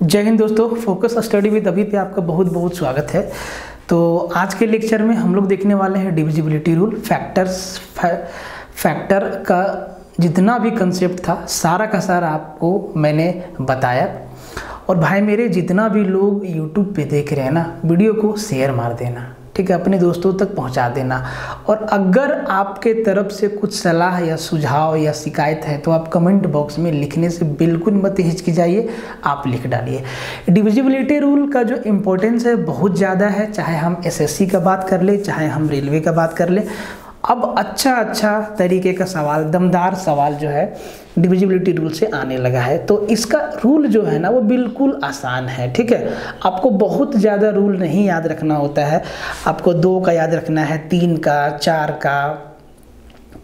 जय हिंद दोस्तों, focus study with अभी पे आपका बहुत बहुत स्वागत है। तो आज के लेक्चर में हम लोग देखने वाले हैं डिविजिबिलिटी रूल। फैक्टर का जितना भी कंसेप्ट था सारा का सारा आपको मैंने बताया। और भाई मेरे जितना भी लोग यूट्यूब पे देख रहे हैं ना, वीडियो को शेयर मार देना, ठीक है, अपने दोस्तों तक पहुंचा देना। और अगर आपके तरफ से कुछ सलाह या सुझाव या शिकायत है तो आप कमेंट बॉक्स में लिखने से बिल्कुल मत हिचकिचाइए, आप लिख डालिए। डिविजिबिलिटी रूल का जो इम्पोर्टेंस है बहुत ज़्यादा है, चाहे हम एसएससी का बात कर ले, चाहे हम रेलवे का बात कर ले। अब अच्छा तरीके का सवाल, दमदार सवाल जो है डिविजिबिलिटी रूल से आने लगा है। तो इसका रूल जो है ना वो बिल्कुल आसान है, ठीक है। आपको बहुत ज़्यादा रूल नहीं याद रखना होता है। आपको 2 का याद रखना है, 3 का, 4 का,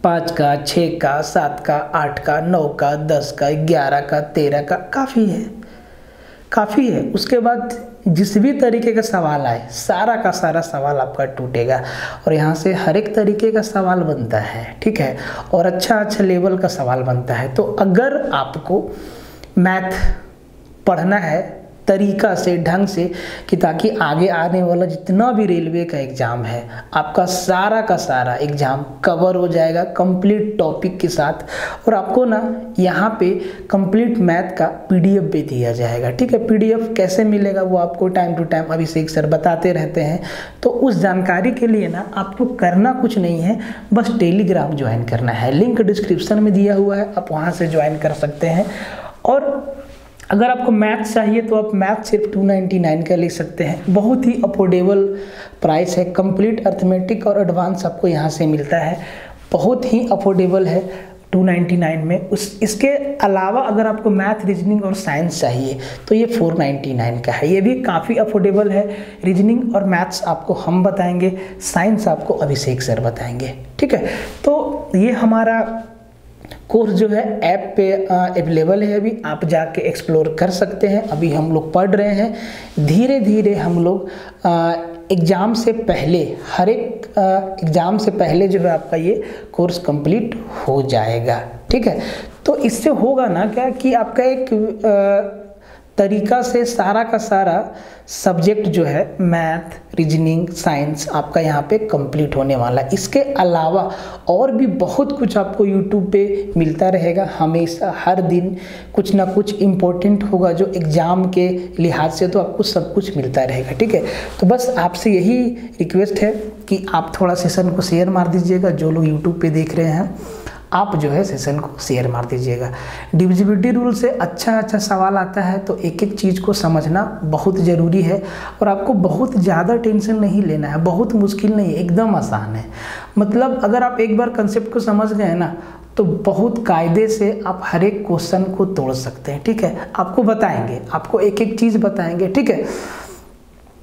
5 का, 6 का, 7 का, 8 का, 9 का, 10 का, 11 का, 13 का, काफ़ी है। उसके बाद जिस भी तरीके का सवाल आए सारा का सारा सवाल आपका टूटेगा और यहाँ से हर एक तरीके का सवाल बनता है, ठीक है, और अच्छा लेवल का सवाल बनता है। तो अगर आपको मैथ पढ़ना है तरीका से, ढंग से, कि ताकि आगे आने वाला जितना भी रेलवे का एग्ज़ाम है आपका सारा का सारा एग्ज़ाम कवर हो जाएगा कंप्लीट टॉपिक के साथ। और आपको ना यहाँ पे कंप्लीट मैथ का पीडीएफ भी दिया जाएगा, ठीक है। पीडीएफ कैसे मिलेगा वो आपको time to time Abhishek sir बताते रहते हैं। तो उस जानकारी के लिए ना आपको करना कुछ नहीं है, बस टेलीग्राम ज्वाइन करना है। लिंक डिस्क्रिप्शन में दिया हुआ है, आप वहाँ से ज्वाइन कर सकते हैं। और अगर आपको मैथ चाहिए तो आप मैथ सिर्फ 299 का ले सकते हैं। बहुत ही अफोर्डेबल प्राइस है। कंप्लीट अर्थमेटिक और एडवांस आपको यहाँ से मिलता है, बहुत ही अफोर्डेबल है 299 में। इसके अलावा अगर आपको मैथ, रीजनिंग और साइंस चाहिए तो ये 499 का है। ये भी काफ़ी अफोर्डेबल है। रीजनिंग और मैथ्स आपको हम बताएंगे, साइंस आपको अभिषेक सर बताएंगे, ठीक है। तो ये हमारा कोर्स जो है ऐप पे अवेलेबल है, अभी आप जाके एक्सप्लोर कर सकते हैं। अभी हम लोग पढ़ रहे हैं, धीरे धीरे हम लोग एग्ज़ाम से पहले, हर एक एग्ज़ाम से पहले जो है आपका ये कोर्स कंप्लीट हो जाएगा, ठीक है। तो इससे होगा ना क्या कि आपका एक तरीका से सारा का सारा सब्जेक्ट जो है मैथ, रीजनिंग, साइंस आपका यहाँ पे कंप्लीट होने वाला है। इसके अलावा और भी बहुत कुछ आपको यूट्यूब पे मिलता रहेगा। हमेशा हर दिन कुछ ना कुछ इम्पोर्टेंट होगा जो एग्ज़ाम के लिहाज से, तो आपको सब कुछ मिलता रहेगा, ठीक है। तो बस आपसे यही रिक्वेस्ट है कि आप थोड़ा सेशन को शेयर मार दीजिएगा। जो लोग यूट्यूब पे देख रहे हैं आप जो है सेशन को शेयर मार दीजिएगा। डिविजिबिलिटी रूल से अच्छा सवाल आता है तो एक एक चीज़ को समझना बहुत ज़रूरी है। और आपको बहुत ज़्यादा टेंशन नहीं लेना है, बहुत मुश्किल नहीं, एकदम आसान है। मतलब अगर आप एक बार कंसेप्ट को समझ गए ना तो बहुत कायदे से आप हर एक क्वेश्चन को तोड़ सकते हैं, ठीक है। आपको बताएंगे, आपको एक एक चीज़ बताएंगे, ठीक है।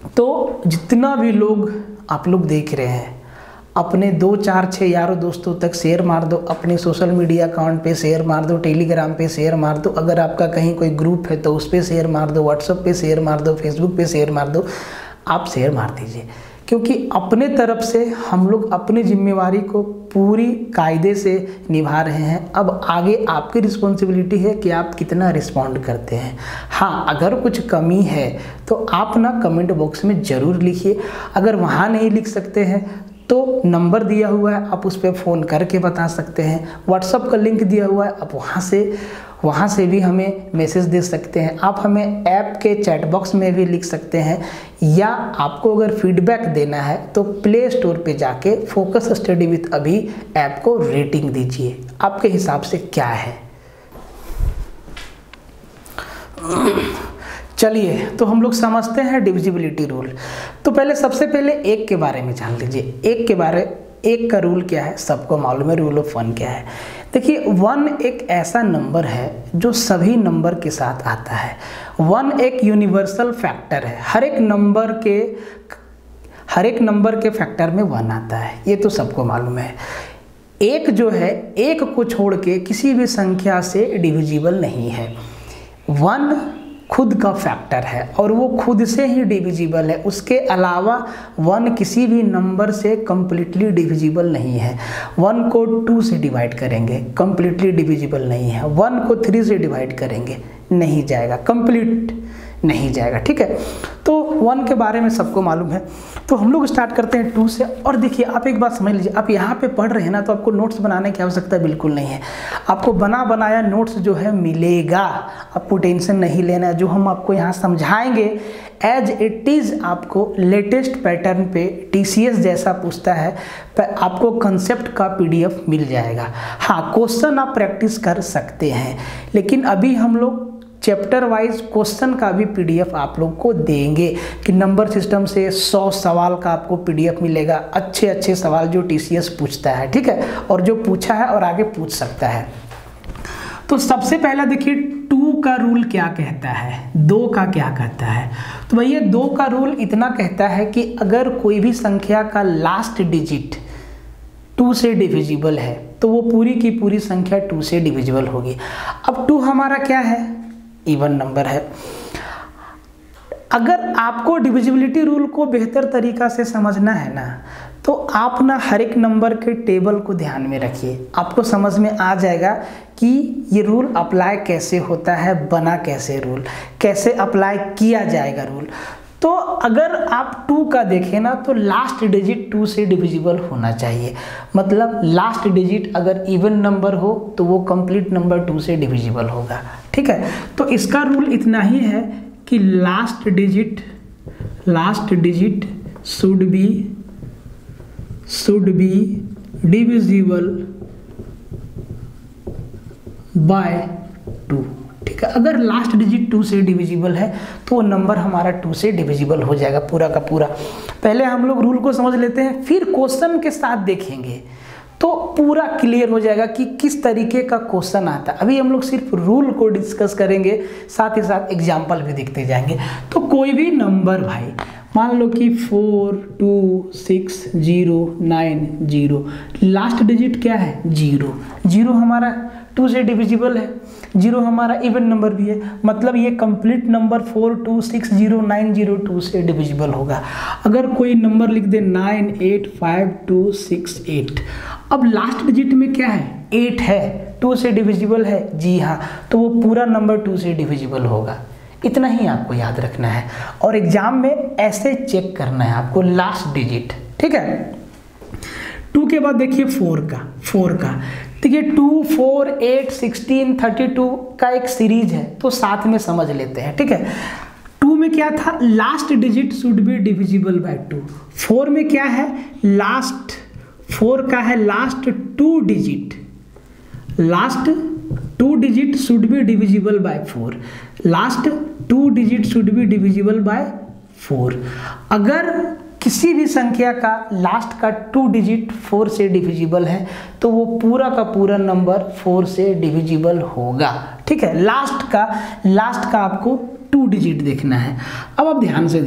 तो जितना भी लोग आप लोग देख रहे हैं अपने 2, 4, 6 यारों दोस्तों तक शेयर मार दो, अपने सोशल मीडिया अकाउंट पे शेयर मार दो, टेलीग्राम पे शेयर मार दो, अगर आपका कहीं कोई ग्रुप है तो उस पे शेयर मार दो, व्हाट्सएप पे शेयर मार दो, फेसबुक पे शेयर मार दो। आप शेयर मार दीजिए, क्योंकि अपने तरफ से हम लोग अपनी जिम्मेवारी को पूरी कायदे से निभा रहे हैं। अब आगे आपकी रिस्पॉन्सिबिलिटी है कि आप कितना रिस्पॉन्ड करते हैं। हाँ, अगर कुछ कमी है तो आप ना कमेंट बॉक्स में ज़रूर लिखिए। अगर वहाँ नहीं लिख सकते हैं तो नंबर दिया हुआ है, आप उस पर फ़ोन करके बता सकते हैं। व्हाट्सएप का लिंक दिया हुआ है, आप वहाँ से भी हमें मैसेज दे सकते हैं। आप हमें ऐप के चैट बॉक्स में भी लिख सकते हैं, या आपको अगर फीडबैक देना है तो प्ले स्टोर पे जाके फोकस स्टडी विद अभी ऐप को रेटिंग दीजिए। आपके हिसाब से क्या है। चलिए तो हम लोग समझते हैं डिविजिबिलिटी रूल। तो पहले सबसे पहले 1 के बारे में जान लीजिए। 1 का रूल क्या है, सबको मालूम है। रूल ऑफ 1 क्या है? देखिए 1 एक ऐसा नंबर है जो सभी नंबर के साथ आता है। 1 एक यूनिवर्सल फैक्टर है। हर एक नंबर के फैक्टर में 1 आता है, ये तो सबको मालूम है। 1 जो है, 1 को छोड़ के किसी भी संख्या से डिविजिबल नहीं है। 1 खुद का फैक्टर है और वो खुद से ही डिविजिबल है। उसके अलावा 1 किसी भी नंबर से कंप्लीटली डिविजिबल नहीं है। 1 को 2 से डिवाइड करेंगे, कंप्लीटली डिविजिबल नहीं है। 1 को 3 से डिवाइड करेंगे, नहीं जाएगा, कंप्लीट नहीं जाएगा। ठीक है, तो 1 के बारे में सबको मालूम है। तो हम लोग स्टार्ट करते हैं 2 से। और देखिए आप एक बात समझ लीजिए, आप यहाँ पे पढ़ रहे हैं ना, तो आपको नोट्स बनाने की आवश्यकता बिल्कुल नहीं है। आपको बना बनाया नोट्स जो है मिलेगा, आपको टेंशन नहीं लेना है। जो हम आपको यहाँ समझाएंगे एज इट इज़ आपको लेटेस्ट पैटर्न पे TCS जैसा पूछता है, आपको कंसेप्ट का PDF मिल जाएगा। हाँ, क्वेश्चन आप प्रैक्टिस कर सकते हैं, लेकिन अभी हम लोग चैप्टर वाइज क्वेश्चन का भी PDF आप लोग को देंगे कि नंबर सिस्टम से 100 सवाल का आपको PDF मिलेगा, अच्छे अच्छे सवाल जो TCS पूछता है। ठीक है, और जो पूछा है और आगे पूछ सकता है। तो सबसे पहला देखिए 2 का रूल क्या कहता है, 2 का क्या कहता है। तो भैया 2 का रूल इतना कहता है कि अगर कोई भी संख्या का लास्ट डिजिट 2 से डिविजिबल है तो वो पूरी की पूरी संख्या 2 से डिविजिबल होगी। अब 2 हमारा क्या है, इवन नंबर है। अगर आपको डिविजिबिलिटी रूल को बेहतर तरीका से समझना है ना, तो आप ना हर एक नंबर के टेबल को ध्यान में रखिए, आपको समझ में आ जाएगा कि ये रूल अप्लाई कैसे होता है, बना कैसे रूल, कैसे अप्लाई किया जाएगा रूल। तो अगर आप 2 का देखें ना, तो लास्ट डिजिट 2 से डिविजिबल होना चाहिए। मतलब लास्ट डिजिट अगर इवन नंबर हो तो वो कंप्लीट नंबर 2 से डिविजिबल होगा। ठीक है, तो इसका रूल इतना ही है कि last digit should be divisible bye 2। ठीक है, अगर लास्ट डिजिट 2 से डिविजिबल है तो वो नंबर हमारा 2 से डिविजिबल हो जाएगा पूरा का पूरा। पहले हम लोग रूल को समझ लेते हैं, फिर क्वेश्चन के साथ देखेंगे तो पूरा क्लियर हो जाएगा कि किस तरीके का क्वेश्चन आता है। अभी हम लोग सिर्फ रूल को डिस्कस करेंगे, साथ ही साथ एग्जाम्पल भी देखते जाएंगे। तो कोई भी नंबर भाई मान लो कि 42609 लास्ट डिजिट क्या है, 0 हमारा 2 से डिविजिबल है, 0 हमारा इवन नंबर भी है, मतलब ये कंप्लीट नंबर 4260902 से डिविजिबल होगा। अगर कोई नंबर लिख दे 985268, अब लास्ट डिजिट में क्या है, 8 है, 2 से डिविजिबल है, जी हाँ, तो वो पूरा नंबर 2 से डिविजिबल होगा। इतना ही आपको याद रखना है और एग्जाम में ऐसे चेक करना है आपको लास्ट डिजिट। ठीक है, 2 के बाद देखिए 4 का देखिए 2, 4, 8, 16, 32 का एक सीरीज है, तो साथ में समझ लेते हैं। ठीक है, 2 में क्या था, last digit should be divisible bye 2। 4 में क्या है, लास्ट 4 का है last 2 digit should be divisible bye 4। Last 2 digit should be divisible bye 4। अगर किसी भी संख्या का लास्ट का 2 डिजिट 4 से डिविजिबल है तो वो पूरा का पूरा नंबर 4 से डिविजिबल होगा। ठीक है, लास्ट का आपको 2 डिजिट देखना है। अब आप ध्यान से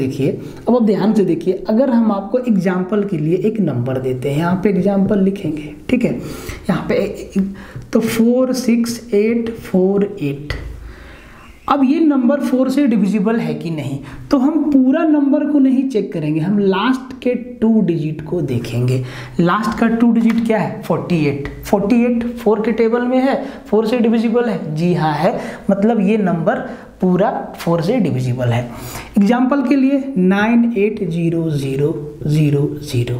देखिए, अगर हम आपको एग्जाम्पल के लिए एक नंबर देते हैं, यहाँ पे एग्जाम्पल लिखेंगे। ठीक है, यहाँ पे तो 46848। अब ये नंबर 4 से डिविजिबल है कि नहीं, तो हम पूरा नंबर को नहीं चेक करेंगे, हम लास्ट के 2 डिजिट को देखेंगे। लास्ट का 2 डिजिट क्या है, 48 4 के टेबल में है, 4 से डिविजिबल है, जी हाँ है, मतलब ये नंबर पूरा 4 से डिविजिबल है। एग्जाम्पल के लिए 980000।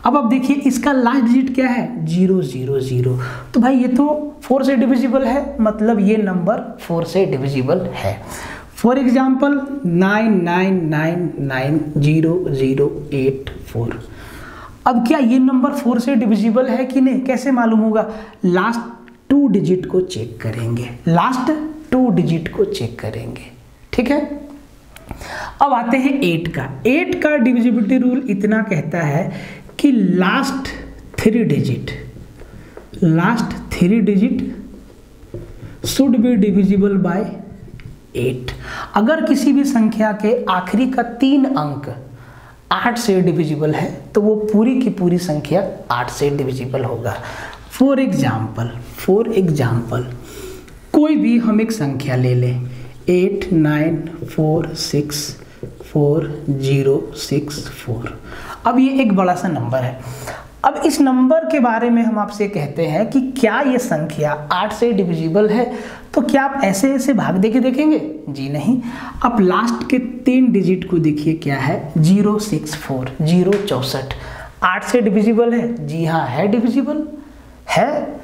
अब आप देखिए इसका लास्ट डिजिट क्या है, 000। तो भाई ये तो 4 से डिविजिबल है, मतलब ये नंबर 4 से डिविजिबल है। For example 99990084। अब क्या ये नंबर 4 से डिविजिबल है कि नहीं, कैसे मालूम होगा, लास्ट 2 डिजिट को चेक करेंगे। ठीक है, अब आते हैं 8 का डिविजिबिलिटी रूल इतना कहता है कि last 3 digit should be divisible bye 8। अगर किसी भी संख्या के आखिरी का 3 अंक 8 से डिविजिबल है तो वो पूरी की पूरी संख्या 8 से डिविजिबल होगा। फॉर एग्जाम्पल कोई भी हम एक संख्या ले लें, 89464064। अब ये एक बड़ा सा नंबर है। अब इस नंबर के बारे में हम आपसे कहते हैं कि क्या ये संख्या 8 से डिविजिबल है, तो क्या आप ऐसे ऐसे भाग दे के देखेंगे? जी नहीं। आप लास्ट के 3 डिजिट को देखिए, क्या है? 064, 064 8 से डिविजिबल है? जी हाँ, है डिविजिबल है।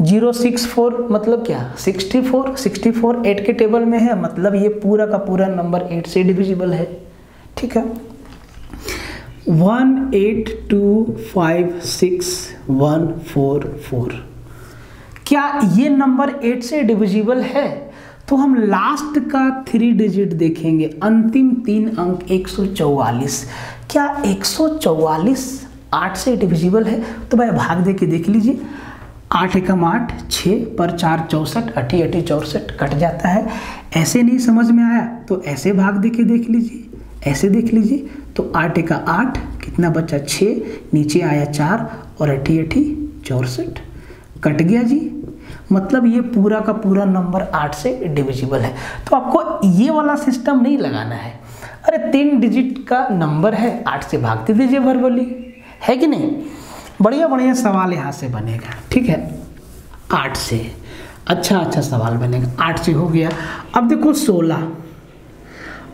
064 मतलब क्या? 64, 64 8 के टेबल में है, मतलब ये पूरा का पूरा नंबर 8 से डिविजिबल है। ठीक है। 18256 क्या ये नंबर 8 से डिविजिबल है? तो हम लास्ट का 3 डिजिट देखेंगे, अंतिम 3 अंक 144। क्या 144 8 से डिविजिबल है? तो भाई भाग दे के देख लीजिए। 8 एकम 8, 6 पर 4 64, 8 8 64 कट जाता है। ऐसे नहीं समझ में आया तो ऐसे भाग दे के देख लीजिए, ऐसे देख लीजिए। तो 8 एका 8, कितना बचा? 6, नीचे आया 4 और 8 8 64 कट गया जी। मतलब ये पूरा का पूरा नंबर 8 से डिविजिबल है। तो आपको ये वाला सिस्टम नहीं लगाना है। अरे 3 डिजिट का नंबर है, 8 से भागते दीजिए वर्बली, है कि नहीं? बढ़िया बढ़िया सवाल यहाँ से बनेगा। ठीक है, 8 से अच्छा सवाल बनेगा। 8 से हो गया। अब देखो 16,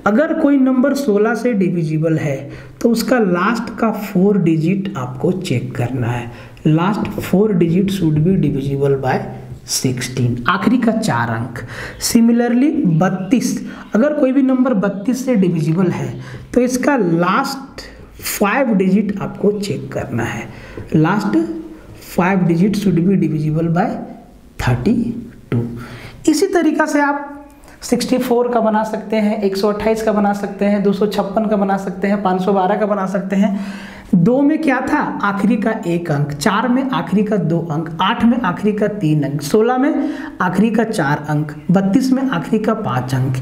अगर कोई नंबर 16 से डिविजिबल है तो उसका लास्ट का 4 डिजिट आपको चेक करना है। Last 4 digit should be divisible bye 16, आखिरी का 4 अंक। सिमिलरली 32, अगर कोई भी नंबर 32 से डिविजिबल है तो इसका लास्ट 5 डिजिट आपको चेक करना है। Last 5 digit should be divisible bye 32। इसी तरीका से आप 64 का बना सकते हैं, 128 का बना सकते हैं, 256 का बना सकते हैं, 512 का बना सकते हैं। 2 में क्या था? आखिरी का 1 अंक। 4 में आखिरी का 2 अंक। 8 में आखिरी का 3 अंक। 16 में आखिरी का 4 अंक। 32 में आखिरी का 5 अंक।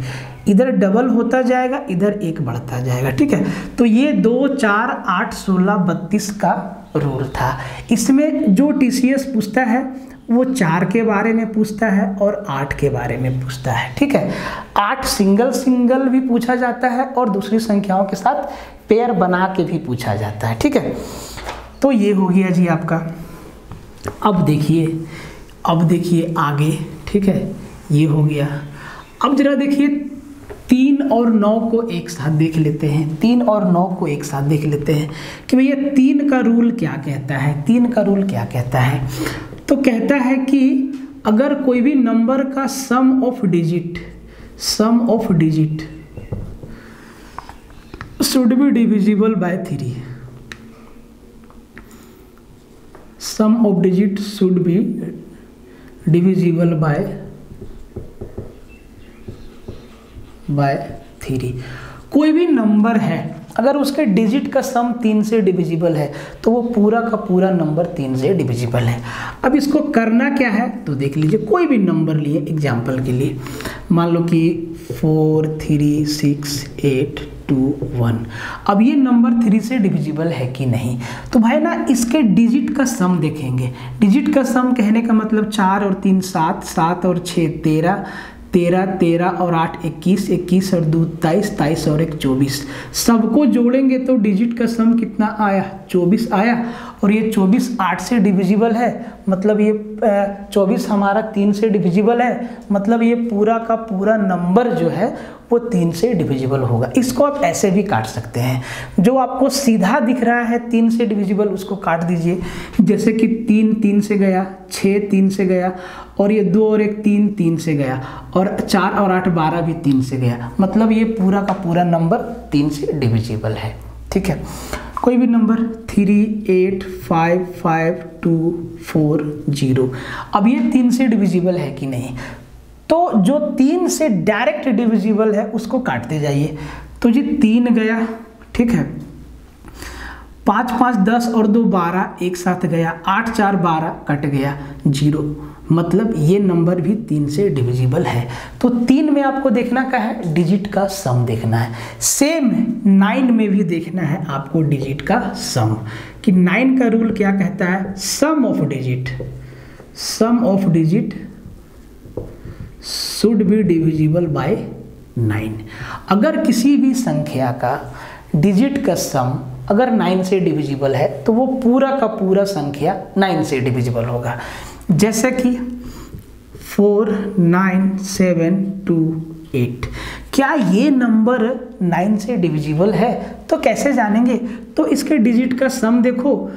इधर डबल होता जाएगा, इधर 1 बढ़ता जाएगा। ठीक है, तो ये 2 4 8 16 32 का रूल था। इसमें जो TCS पूछता है वो 4 के बारे में पूछता है और 8 के बारे में पूछता है। ठीक है, 8 सिंगल भी पूछा जाता है और दूसरी संख्याओं के साथ पेयर बना के भी पूछा जाता है। ठीक है, तो ये हो गया जी आपका। अब देखिए आगे। ठीक है, ये हो गया। अब जरा देखिए 3 और 9 को एक साथ देख लेते हैं। 3 और 9 को एक साथ देख लेते हैं कि भैया 3 का रूल क्या कहता है। 3 का रूल क्या कहता है? तो कहता है कि अगर कोई भी नंबर का sum of digit should be divisible by 3, sum of digit should be divisible by 3। कोई भी नंबर है अगर उसके डिजिट का सम 3 से डिविजिबल है तो वो पूरा का पूरा नंबर 3 से डिविजिबल है। अब इसको करना क्या है तो देख लीजिए। कोई भी नंबर लिए एग्जाम्पल के लिए, मान लो कि 4 3 6 8 2 1। अब ये नंबर 3 से डिविजिबल है कि नहीं, तो भाई ना इसके डिजिट का सम देखेंगे। डिजिट का सम कहने का मतलब 4 और 3 7, 7 और 6 13, 13 13 और 8 21, 21 और 2 23, 23 और 1 24। सबको जोड़ेंगे तो डिजिट का सम कितना आया? 24 आया। और ये 24 8 से डिविजिबल है, मतलब ये 24 हमारा 3 से डिविजिबल है, मतलब ये पूरा का पूरा नंबर जो है वो 3 से डिविजिबल होगा। इसको आप ऐसे भी काट सकते हैं। जो आपको सीधा दिख रहा है 3 से डिविजिबल उसको काट दीजिए। जैसे कि 3 3 से गया, 6 3 से गया, और ये 2 और 1 3 3 से गया, और 4 और 8 12 भी 3 से गया, मतलब ये पूरा का पूरा नंबर 3 से डिविजिबल है। ठीक है, कोई भी नंबर 3 8 5 5 2 4 0। अब ये 3 से डिविजिबल है कि नहीं, तो जो 3 से डायरेक्ट डिविजिबल है उसको काटते जाइए। तो जी 3 गया, ठीक है, 5 5 10 और 2 12 एक साथ गया, 8 4 12 कट गया 0, मतलब ये नंबर भी 3 से डिविजिबल है। तो 3 में आपको देखना क्या है? डिजिट का सम देखना है। सेम 9 में भी देखना है आपको डिजिट का सम, कि 9 का रूल क्या कहता है? Sum of digit should be divisible by 9। अगर किसी भी संख्या का डिजिट का सम अगर 9 से डिविजिबल है तो वो पूरा का पूरा संख्या 9 से डिविजिबल होगा। जैसे कि 49728। क्या ये नंबर 9 से डिविजिबल है? तो कैसे जानेंगे? तो इसके डिजिट का सम देखो,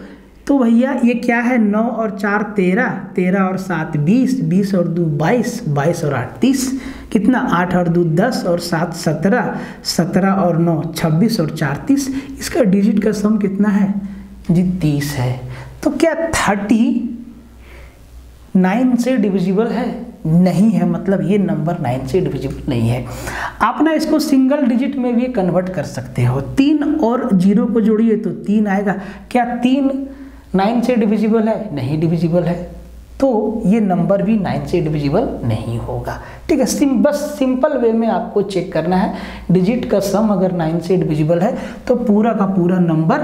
तो भैया ये क्या है, 9 और 4 13, 13 और 7 20, 20 और 2 22, 22 और 8 30, कितना, 8 और 2 10 और 7 17, 17 और 9 26 और 4 30। इसका डिजिट का सम कितना है जी? 30 है। तो क्या 30 9 से डिविजिबल है? नहीं है, मतलब ये नंबर 9 से डिविजिबल नहीं है। आप ना इसको सिंगल डिजिट में भी कन्वर्ट कर सकते हो। 3 और 0 को जोड़िए तो 3 आएगा। क्या 3 9 से डिविजिबल है? नहीं डिविजिबल है, तो ये नंबर भी 9 से डिविजिबल नहीं होगा। ठीक है, बस सिंपल वे में आपको चेक करना है। डिजिट का सम अगर 9 से डिविजिबल है तो पूरा का पूरा नंबर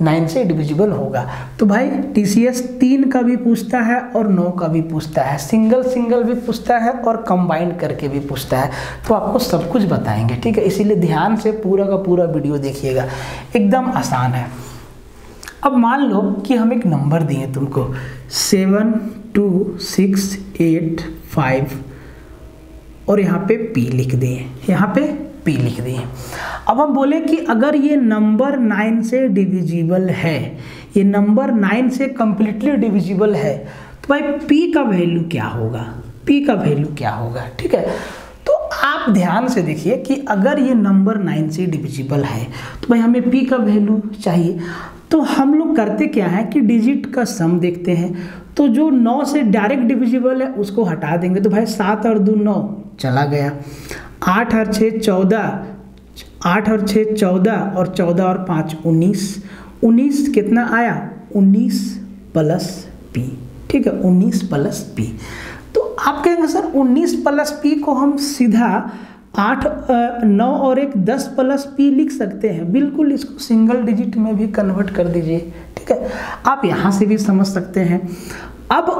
9 से डिविजिबल होगा। तो भाई TCS 3 का भी पूछता है और 9 का भी पूछता है, सिंगल सिंगल भी पूछता है और कंबाइंड करके भी पूछता है। तो आपको सब कुछ बताएंगे, ठीक है, इसीलिए ध्यान से पूरा का पूरा वीडियो देखिएगा, एकदम आसान है। अब मान लो कि हम एक नंबर दिए तुमको 72685 और यहाँ पे P लिख दिए, यहाँ पे P लिख दिए। अब हम बोले कि अगर ये नंबर 9 से डिविजिबल है, ये नंबर 9 से कंप्लीटली डिविजिबल है, तो भाई P का वैल्यू क्या होगा? P का वैल्यू क्या होगा? ठीक है, तो आप ध्यान से देखिए कि अगर ये नंबर 9 से डिविजिबल है तो भाई हमें P का वैल्यू चाहिए। तो हम लोग करते क्या है कि डिजिट का सम देखते हैं, तो जो 9 से डायरेक्ट डिविजिबल है उसको हटा देंगे। तो भाई 7 और 2 9 चला गया, 8 और 6 14, 8 और 6 14 और 14 और 5 19, 19 कितना आया? 19 प्लस P। ठीक है, 19 प्लस P। तो आप कहेंगे सर 19 प्लस P को हम सीधा 8 9 और 1 10 प्लस P लिख सकते हैं। बिल्कुल, इसको सिंगल डिजिट में भी कन्वर्ट कर दीजिए। ठीक है, आप यहाँ से भी समझ सकते हैं। अब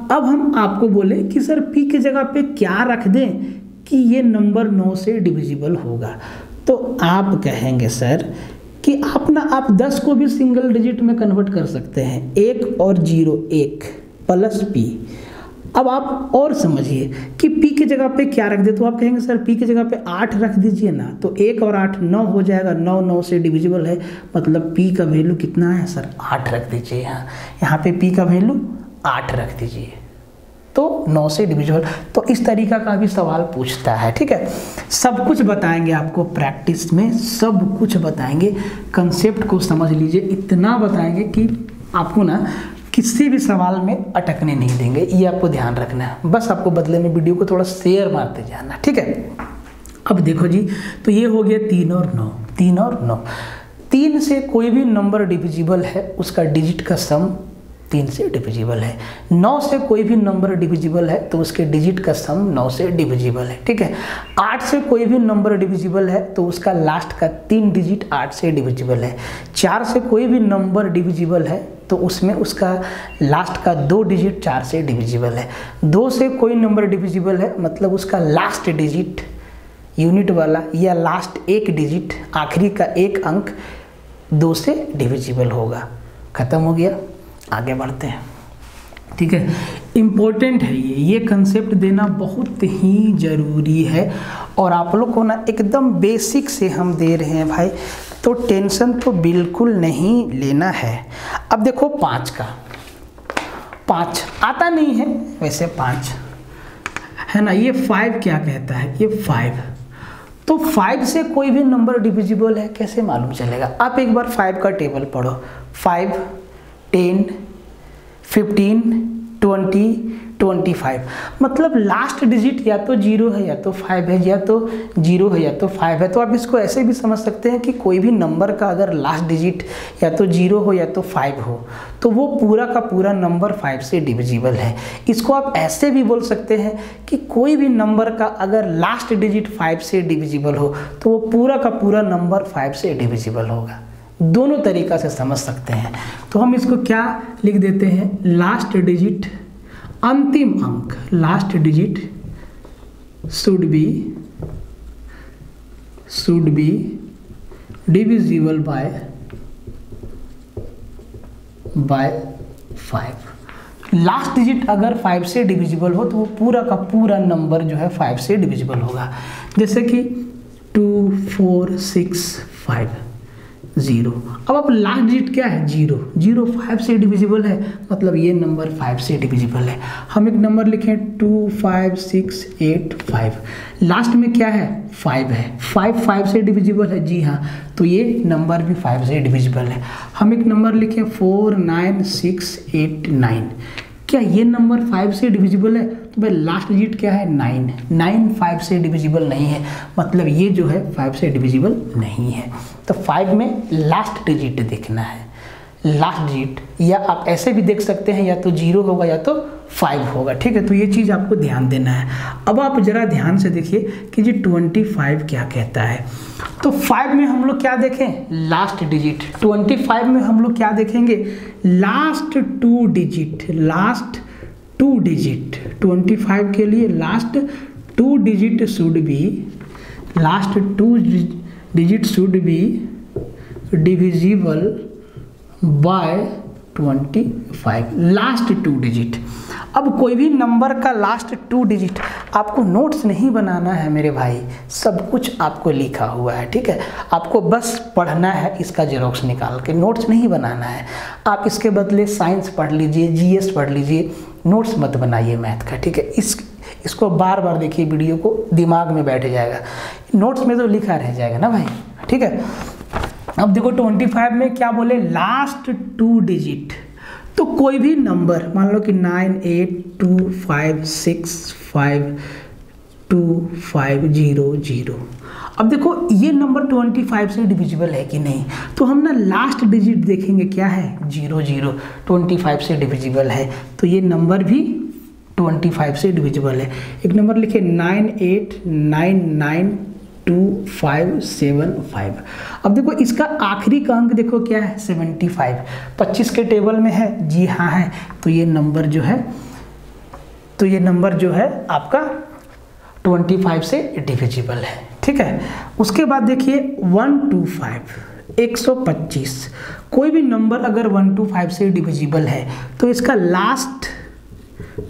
हम आपको बोले कि सर P की जगह पे क्या रख दें कि ये नंबर 9 से डिविजिबल होगा, तो आप कहेंगे सर कि आप 10 को भी सिंगल डिजिट में कन्वर्ट कर सकते हैं, 1 और 0 1 प्लस P। अब आप और समझिए कि P की जगह पे क्या रख दे, तो आप कहेंगे सर P की जगह पे 8 रख दीजिए ना, तो 1 और 8 9 हो जाएगा, 9 9 से डिविजिबल है, मतलब P का वैल्यू कितना है सर? 8 रख दीजिए। यहाँ पे P का वैल्यू 8 रख दीजिए, तो 9 से डिविजिबल। तो इस तरीका का भी सवाल पूछता है। ठीक है, सब कुछ बताएंगे आपको, प्रैक्टिस में सब कुछ बताएंगे, कंसेप्ट को समझ लीजिए, इतना बताएंगे कि आपको ना किसी भी सवाल में अटकने नहीं देंगे, ये आपको ध्यान रखना है। बस आपको बदले में वीडियो को थोड़ा शेयर मारते जाना। ठीक है, अब देखो जी, तो ये हो गया 3 और 9, 3 और 9। 3 से कोई भी नंबर डिविजिबल है, उसका डिजिट का सम 3 से डिविजिबल है। 9 से कोई भी नंबर डिविजिबल है तो उसके डिजिट का सम 9 से डिविजिबल है। ठीक है, 8 से कोई भी नंबर डिविजिबल है तो उसका लास्ट का 3 डिजिट 8 से डिविजिबल है। 4 से कोई भी नंबर डिविजिबल है तो उसमें उसका लास्ट का 2 डिजिट 4 से डिविजिबल है। 2 से कोई नंबर डिविजिबल है, मतलब उसका लास्ट डिजिट यूनिट वाला या लास्ट एक डिजिट, आखिरी का एक अंक 2 से डिविजिबल होगा। खत्म हो गया, आगे बढ़ते हैं। ठीक है, इम्पोर्टेंट है ये कंसेप्ट देना बहुत ही ज़रूरी है, और आप लोग को ना एकदम बेसिक से हम दे रहे हैं भाई, तो टेंशन तो बिल्कुल नहीं लेना है। अब देखो 5 का, 5 आता नहीं है वैसे, 5 है ना, ये 5 क्या कहता है, ये 5, तो 5 से कोई भी नंबर डिविजिबल है कैसे मालूम चलेगा? आप एक बार 5 का टेबल पढ़ो, 5 10 15 20 25, मतलब लास्ट डिजिट या तो 0 है या तो 5 है, या तो 0 है या तो 5 है। तो आप इसको ऐसे भी समझ सकते हैं कि कोई भी नंबर का अगर लास्ट डिजिट या तो 0 हो या तो 5 हो तो वो पूरा का पूरा नंबर 5 से डिविजिबल है। इसको आप ऐसे भी बोल सकते हैं कि कोई भी नंबर का अगर लास्ट डिजिट 5 से डिविजिबल हो तो वो पूरा का पूरा नंबर 5 से डिविजिबल होगा। दोनों तरीका से समझ सकते हैं। तो हम इसको क्या लिख देते हैं, लास्ट डिजिट, अंतिम अंक, last digit should be divisible bye 5। Last digit अगर 5 से डिविजिबल हो तो वो पूरा का पूरा नंबर जो है 5 से डिविजिबल होगा। जैसे कि 2 4 6 5 0। अब आप लास्ट डिजिट क्या है 0, 0 5 से डिविजिबल है, मतलब ये नंबर 5 से डिविजिबल है। हम एक नंबर लिखें 2 5 6 8 5, लास्ट में क्या है 5 है, 5 से डिविजिबल है, जी हाँ, तो ये नंबर भी 5 से डिविजिबल है। हम एक नंबर लिखें 4 9 6 8 9, क्या ये नंबर 5 से डिविजिबल है? तो भाई लास्ट डिजिट क्या है 9 5 से डिविजिबल नहीं है, मतलब ये जो है 5 से डिविजिबल नहीं है। तो 5 में लास्ट डिजिट देखना है, लास्ट डिजिट, या आप ऐसे भी देख सकते हैं, या तो 0 होगा या तो 5 होगा, ठीक है। तो ये चीज़ आपको ध्यान देना है। अब आप जरा ध्यान से देखिए कि जी 25 क्या कहता है। तो 5 में हम लोग क्या देखें लास्ट डिजिट, 25 में हम लोग क्या देखेंगे लास्ट 2 डिजिट, लास्ट 2 डिजिट। 25 के लिए last 2 digit should B, last 2 digit should be divisible bye 25, last 2 digit. अब कोई भी नंबर का लास्ट 2 डिजिट आपको नोट्स नहीं बनाना है मेरे भाई, सब कुछ आपको लिखा हुआ है, ठीक है। आपको बस पढ़ना है, इसका जेरोक्स निकाल के, नोट्स नहीं बनाना है। आप इसके बदले साइंस पढ़ लीजिए, जीएस पढ़ लीजिए, नोट्स मत बनाइए मैथ का, ठीक है। इसको बार बार देखिए, वीडियो को दिमाग में बैठ जाएगा, नोट्स में तो लिखा रह जाएगा ना भाई, ठीक है। अब देखो 25 में क्या बोले लास्ट 2 डिजिट, तो कोई भी नंबर मान लो कि 9 8 2 5 6 5 2 5 0 0। अब देखो ये नंबर 25 से डिविजिबल है कि नहीं, तो हम ना लास्ट डिजिट देखेंगे, क्या है 0 0, 25 से डिविजिबल है, तो ये नंबर भी 25 से डिविजिबल है। एक नंबर लिखे 9 8 9 9 2 5 7 5। अब देखो इसका आखिरी का अंक देखो क्या है 75, 25 के टेबल में है, जी हाँ है, तो ये नंबर जो है, तो ये नंबर जो है आपका 25 से डिविजिबल है, ठीक है। उसके बाद देखिए 125, 125, कोई भी नंबर अगर 125 से डिविजिबल है तो इसका last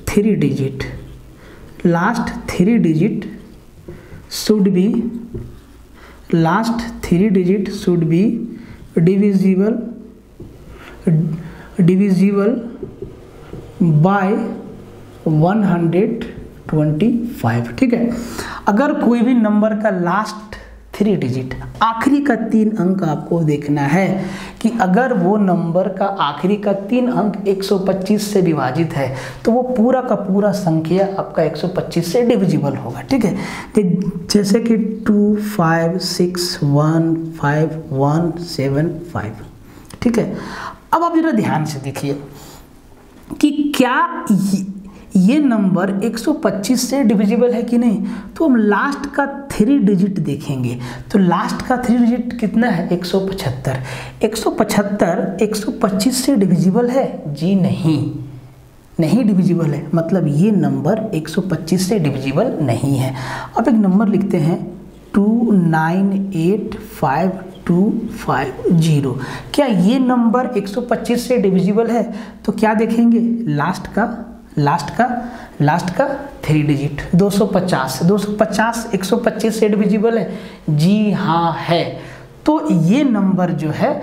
3 digit, last 3 digit should be, last 3 digit should be divisible by 125, ठीक है। अगर कोई भी नंबर का लास्ट 3 डिजिट, आखिरी का 3 अंक आपको देखना है कि अगर वो नंबर का आखिरी का 3 अंक 125 से विभाजित है तो वो पूरा का पूरा संख्या आपका 125 से डिविजिबल होगा, ठीक है। जैसे कि 2 5 6 1 5 1 7 5, ठीक है। अब आप जरा ध्यान से देखिए कि क्या ये नंबर 125 से डिविजिबल है कि नहीं, तो हम लास्ट का 3 डिजिट देखेंगे। तो लास्ट का 3 डिजिट कितना है 175, 175 125 से डिविजिबल है, जी नहीं डिविजिबल है, मतलब ये नंबर 125 से डिविजिबल नहीं है। अब एक नंबर लिखते हैं 298525 क्या ये नंबर 125 से डिविजिबल है? तो क्या देखेंगे लास्ट का 3 डिजिट 250 125 से डिविजिबल है, जी हाँ है। तो ये नंबर जो है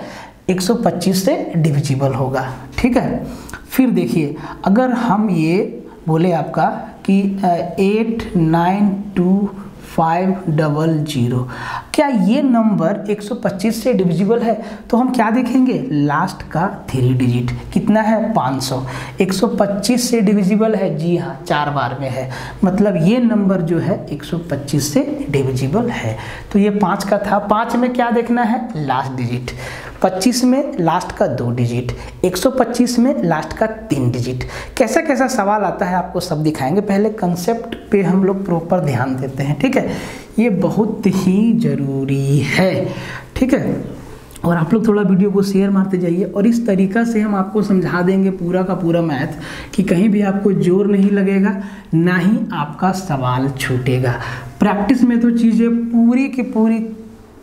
125 से डिविजिबल होगा, ठीक है। फिर देखिए अगर हम ये बोले आपका कि 892500 क्या ये नंबर 125 से डिविजिबल है? तो हम क्या देखेंगे लास्ट का 3 डिजिट कितना है 500, 125 से डिविजिबल है, जी हाँ 4 बार में है, मतलब ये नंबर जो है 125 से डिविजिबल है। तो ये 5 का था। 5 में क्या देखना है लास्ट डिजिट, 25 में लास्ट का 2 डिजिट, 125 में लास्ट का 3 डिजिट। कैसा कैसा सवाल आता है आपको सब दिखाएंगे, पहले कंसेप्ट पे हम लोग प्रॉपर ध्यान देते हैं, ठीक है। ये बहुत ही ज़रूरी है, ठीक है। और आप लोग थोड़ा वीडियो को शेयर मारते जाइए और इस तरीक़ा से हम आपको समझा देंगे पूरा का पूरा मैथ कि कहीं भी आपको जोर नहीं लगेगा, ना ही आपका सवाल छूटेगा। प्रैक्टिस में तो चीज़ें पूरी की पूरी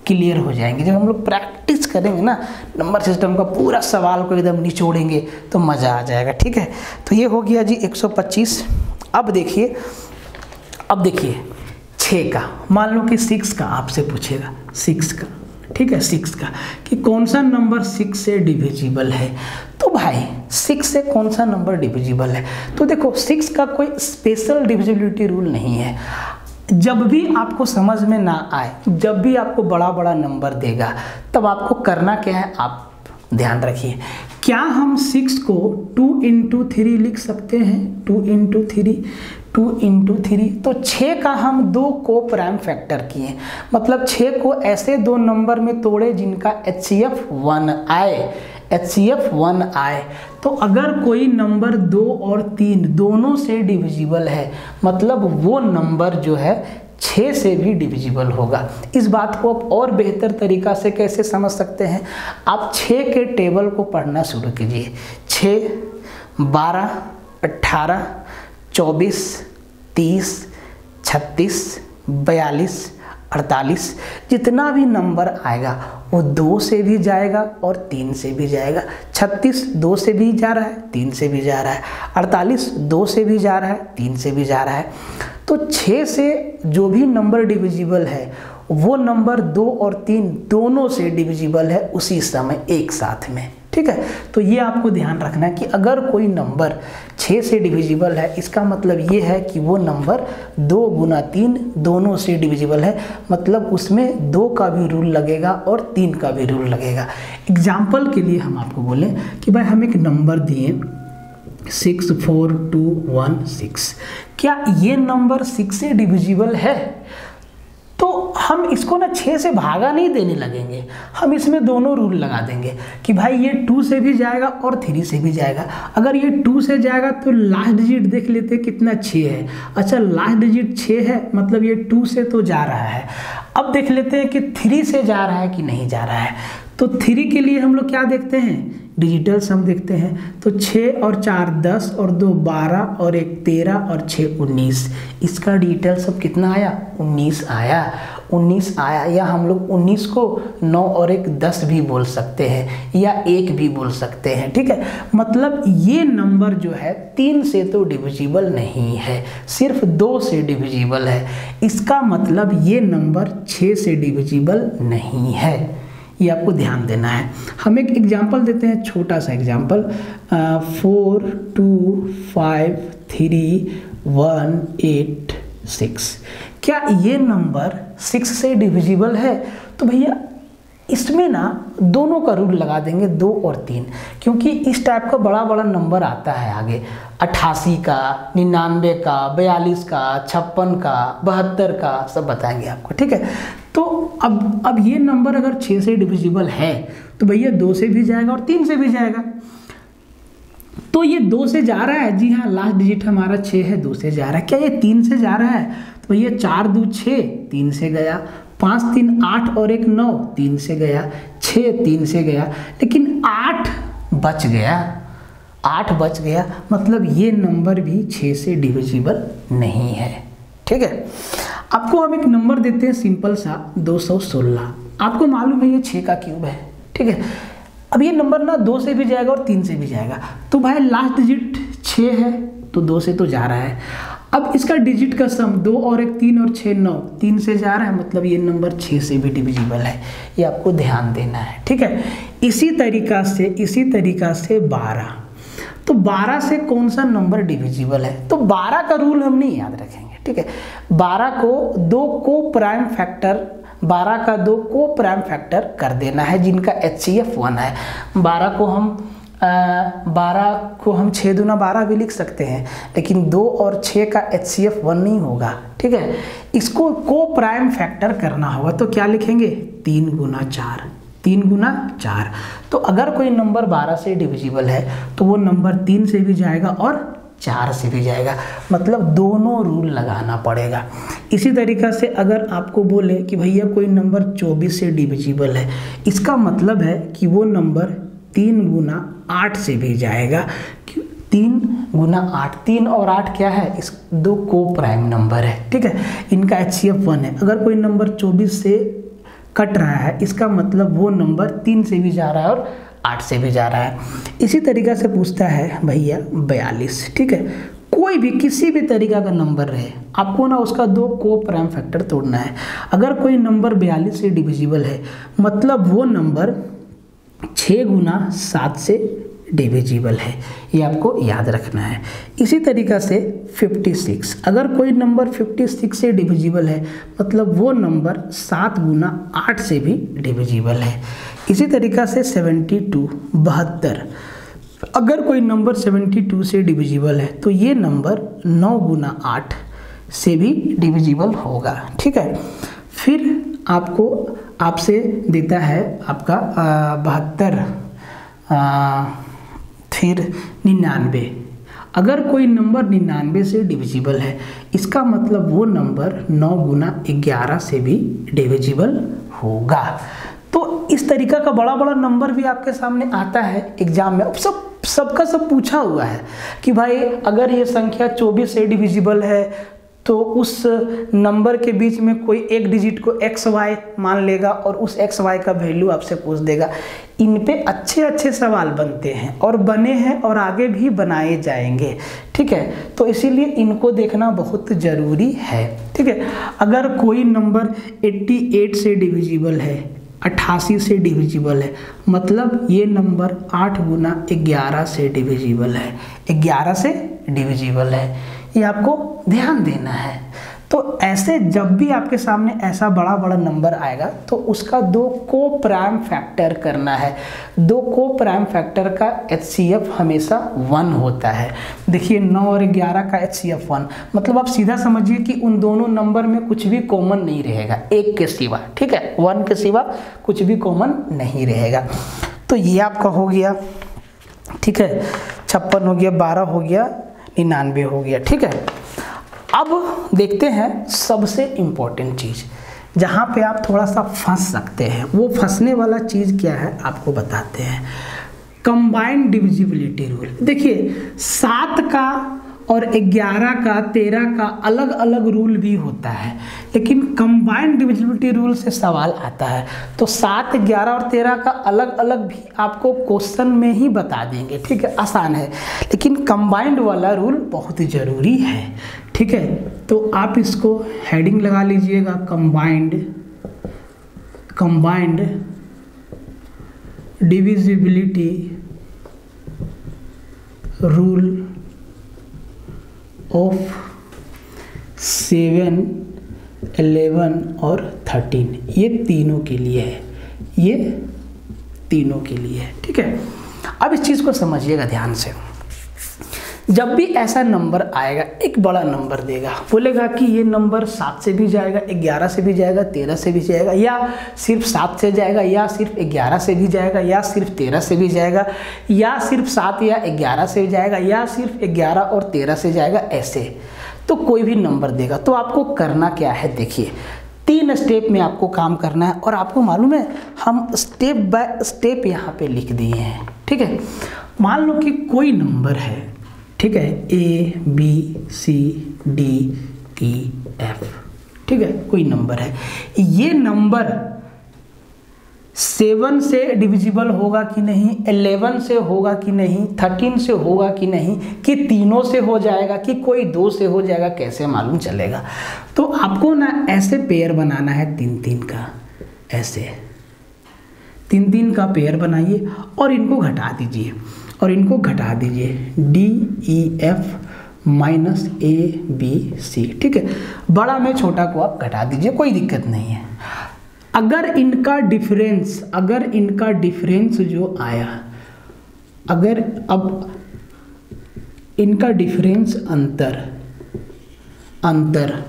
क्लियर हो जाएंगे। जब हम लोग प्रैक्टिस करेंगे ना नंबर सिस्टम का, पूरा सवाल को एकदम निचोड़ेंगे तो मज़ा आ जाएगा। ठीक है, तो ये हो गया जी 125। अब देखिए 6 का, मान लो कि 6 का आपसे पूछेगा, 6 का, ठीक है, 6 का कि कौन सा नंबर 6 से डिविजिबल है। तो भाई 6 से कौन सा नंबर डिविजिबल है, तो देखो 6 का कोई स्पेशल डिविजिबिलिटी रूल नहीं है। जब भी आपको समझ में ना आए, जब भी आपको बड़ा बड़ा नंबर देगा, तब आपको करना क्या है, आप ध्यान रखिए। क्या हम 6 को 2 into 3 लिख सकते हैं? 2 into 3, तो 6 का हम 2 को प्राइम फैक्टर किए, मतलब 6 को ऐसे 2 नंबर में तोड़े जिनका HCF 1 आए। तो अगर कोई नंबर 2 और 3 दोनों से डिविजिबल है, मतलब वो नंबर जो है 6 से भी डिविजिबल होगा। इस बात को आप और बेहतर तरीका से कैसे समझ सकते हैं, आप 6 के टेबल को पढ़ना शुरू कीजिए। 6, 12, 18, 24, 30, 36, 42, 48, जितना भी नंबर आएगा वो 2 से भी जाएगा और 3 से भी जाएगा। 36 2 से भी जा रहा है, 3 से भी जा रहा है। 48 2 से भी जा रहा है, 3 से भी जा रहा है। तो 6 से जो भी नंबर डिविजिबल है वो नंबर 2 और 3 दोनों से डिविजिबल है उसी समय एक साथ में। ठीक है, तो ये आपको ध्यान रखना है कि अगर कोई नंबर 6 से डिविजिबल है, इसका मतलब ये है कि वो नंबर 2 गुना 3 दोनों से डिविजिबल है, मतलब उसमें 2 का भी रूल लगेगा और 3 का भी रूल लगेगा। एग्जाम्पल के लिए हम आपको बोलें कि भाई हम एक नंबर दिए 64216, क्या ये नंबर 6 से डिविजिबल है? तो हम इसको ना 6 से भागा नहीं देने लगेंगे, हम इसमें दोनों रूल लगा देंगे कि भाई ये 2 से भी जाएगा और 3 से भी जाएगा। अगर ये 2 से जाएगा तो लास्ट डिजिट देख लेते कितना 6 है। अच्छा, लास्ट डिजिट 6 है, मतलब ये 2 से तो जा रहा है। अब देख लेते हैं कि 3 से जा रहा है कि नहीं जा रहा है। तो 3 के लिए हम लोग क्या देखते हैं, डिजिटल सम देखते हैं। तो 6 और 4 10 और 2 12 और 1 13 और 6 19, इसका डिजिटल सम कितना आया, 19 आया। 19 आया, या हम लोग 19 को 9 और 1 10 भी बोल सकते हैं, या 1 भी बोल सकते हैं। ठीक है, मतलब ये नंबर जो है 3 से तो डिविजिबल नहीं है, सिर्फ 2 से डिविजिबल है। इसका मतलब ये नंबर 6 से डिविजिबल नहीं है, ये आपको ध्यान देना है। हम एक एग्जाम्पल देते हैं, छोटा सा एग्जाम्पल, 4 2 5 3 1 8 6, क्या ये नंबर 6 से डिविजिबल है? तो भैया इसमें ना दोनों का रूल लगा देंगे, 2 और 3, क्योंकि इस टाइप का बड़ा बड़ा नंबर आता है आगे, 88 का, 99 का, 42 का, 56 का, 72 का, सब बताएंगे आपको। ठीक है, तो अब ये नंबर अगर 6 से डिविजिबल है तो भैया 2 से भी जाएगा और 3 से भी जाएगा। तो ये 2 से जा रहा है, जी हाँ, लास्ट डिजिट हमारा 6 है, 2 से जा रहा है। क्या ये 3 से जा रहा है? तो भैया 4 2 6, 3 से गया। 5 3 8 और 1 9, 3 से गया। 6 3 से गया, लेकिन 8 बच गया, 8 बच गया, मतलब ये नंबर भी 6 से डिविजिबल नहीं है। ठीक है, आपको हम एक नंबर देते हैं सिंपल सा 216, आपको मालूम है ये 6 का क्यूब है। ठीक है, अब ये नंबर ना 2 से भी जाएगा और 3 से भी जाएगा, तो भाई लास्ट डिजिट 6 है तो 2 से तो जा रहा है। अब इसका डिजिट का सम 2 और 1 3 और 6 9, 3 से जा रहा है, मतलब ये नंबर 6 से भी डिविजिबल है, ये आपको ध्यान देना है। ठीक है, इसी तरीका से 12, तो 12 से कौन सा नंबर डिविजिबल है? तो 12 का रूल हम नहीं याद रखेंगे। ठीक है, 12 को 2 को प्राइम फैक्टर, 12 का 2 को प्राइम फैक्टर कर देना है जिनका HCF 1 है। 12 को हम 6 दूना 12 भी लिख सकते हैं, लेकिन 2 और 6 का HCF 1 नहीं होगा। ठीक है, इसको को प्राइम फैक्टर करना होगा, तो क्या लिखेंगे, 3 गुना 4, 3 गुना 4। तो अगर कोई नंबर 12 से डिविजिबल है तो वो नंबर 3 से भी जाएगा और 4 से भी जाएगा, मतलब दोनों रूल लगाना पड़ेगा। इसी तरीक़ा से अगर आपको बोले कि भैया कोई नंबर 24 से डिविजिबल है, इसका मतलब है कि वो नंबर 3 गुना 8 से भी जाएगा। 3 गुना 8, 3 और 8 क्या है, इस 2 को प्राइम नंबर है। ठीक है, इनका HCF 1 है। अगर कोई नंबर 24 से कट रहा है, इसका मतलब वो नंबर 3 से भी जा रहा है और 8 से भी जा रहा है। इसी तरीक़ा से पूछता है भैया 42, ठीक है। कोई भी किसी भी तरीका का नंबर रहे, आपको ना उसका 2 को प्राइम फैक्टर तोड़ना है। अगर कोई नंबर 42 से डिविजिबल है, मतलब वो नंबर 6 गुना 7 से डिविजिबल है, ये आपको याद रखना है। इसी तरीक़ा से 56, अगर कोई नंबर 56 से डिविजिबल है, मतलब वो नंबर 7 गुना 8 से भी डिविजिबल है। इसी तरीक़ा से 72, 72, अगर कोई नंबर 72 से डिविजिबल है तो ये नंबर 9 गुना 8 से भी डिविजिबल होगा, ठीक है। फिर आपसे देता है आपका 72, फिर 99, अगर कोई नंबर 99 से डिविजिबल है, इसका मतलब वो नंबर 9 गुना 11 से भी डिविजिबल होगा। तो इस तरीका का बड़ा बड़ा नंबर भी आपके सामने आता है एग्जाम में। अब सबका सब पूछा हुआ है कि भाई अगर ये संख्या 24 से डिविजिबल है तो उस नंबर के बीच में कोई एक डिजिट को XY मान लेगा और उस XY का वैल्यू आपसे पूछ देगा। इन पे अच्छे अच्छे सवाल बनते हैं और बने हैं और आगे भी बनाए जाएंगे, ठीक है। तो इसीलिए इनको देखना बहुत ज़रूरी है, ठीक है। अगर कोई नंबर 88 से डिविजिबल है, 88 से डिविजिबल है, मतलब ये नंबर 8 गुना 11 से डिविजिबल है, 11 से डिविजिबल है, ये आपको ध्यान देना है। तो ऐसे जब भी आपके सामने ऐसा बड़ा बड़ा नंबर आएगा तो उसका 2 को प्राइम फैक्टर करना है। 2 को प्राइम फैक्टर का HCF हमेशा 1 होता है। देखिए 9 और 11 का HCF 1, मतलब आप सीधा समझिए कि उन दोनों नंबर में कुछ भी कॉमन नहीं रहेगा, एक के सिवा, ठीक है। 1 के सिवा कुछ भी कॉमन नहीं रहेगा। तो ये आपका हो गया, ठीक है। 56 हो गया, 12 हो गया, 99 हो गया, ठीक है। अब देखते हैं सबसे इम्पोर्टेंट चीज़, जहाँ पे आप थोड़ा सा फंस सकते हैं। वो फंसने वाला चीज़ क्या है आपको बताते हैं। Combined divisibility rule. देखिए 7 का और 11 का, 13 का अलग अलग रूल भी होता है, लेकिन कंबाइंड डिविजिबिलिटी रूल से सवाल आता है तो 7, 11 और 13 का अलग अलग भी आपको क्वेश्चन में ही बता देंगे, ठीक है। आसान है, लेकिन कंबाइंड वाला रूल बहुत ज़रूरी है, ठीक है। तो आप इसको हेडिंग लगा लीजिएगा, कंबाइंड डिविजिबिलिटी रूल ऑफ 7, 11 और 13, ये तीनों के लिए है, ये तीनों के लिए है, ठीक है। अब इस चीज़ को समझिएगा ध्यान से। जब भी ऐसा नंबर आएगा, एक बड़ा नंबर देगा, बोलेगा कि ये नंबर 7 से भी जाएगा, 11 से भी जाएगा, 13 से भी जाएगा, या सिर्फ 7 से जाएगा, या सिर्फ 11 से भी जाएगा, या सिर्फ 13 से भी जाएगा, या सिर्फ 7 या 11 से जाएगा, या सिर्फ 11 और 13 से जाएगा, ऐसे तो कोई भी नंबर देगा। तो आपको करना क्या है, देखिए 3 स्टेप में आपको काम करना है। और आपको मालूम है हम स्टेप बाय स्टेप यहाँ पे लिख दिए हैं, ठीक है। मान लो कि कोई नंबर है, ठीक है, ABCDEF, ठीक है, कोई नंबर है। ये नंबर 7 से डिविजिबल होगा कि नहीं, 11 से होगा कि नहीं, 13 से होगा कि नहीं, कि तीनों से हो जाएगा, कि कोई 2 से हो जाएगा, कैसे मालूम चलेगा। तो आपको ना ऐसे पेयर बनाना है 3-3 का, ऐसे 3-3 का पेयर बनाइए और इनको घटा दीजिए, DEF माइनस ABC, ठीक है। बड़ा में छोटा को आप घटा दीजिए, कोई दिक्कत नहीं है। अगर इनका डिफरेंस जो आया, अगर अब इनका डिफरेंस अंतर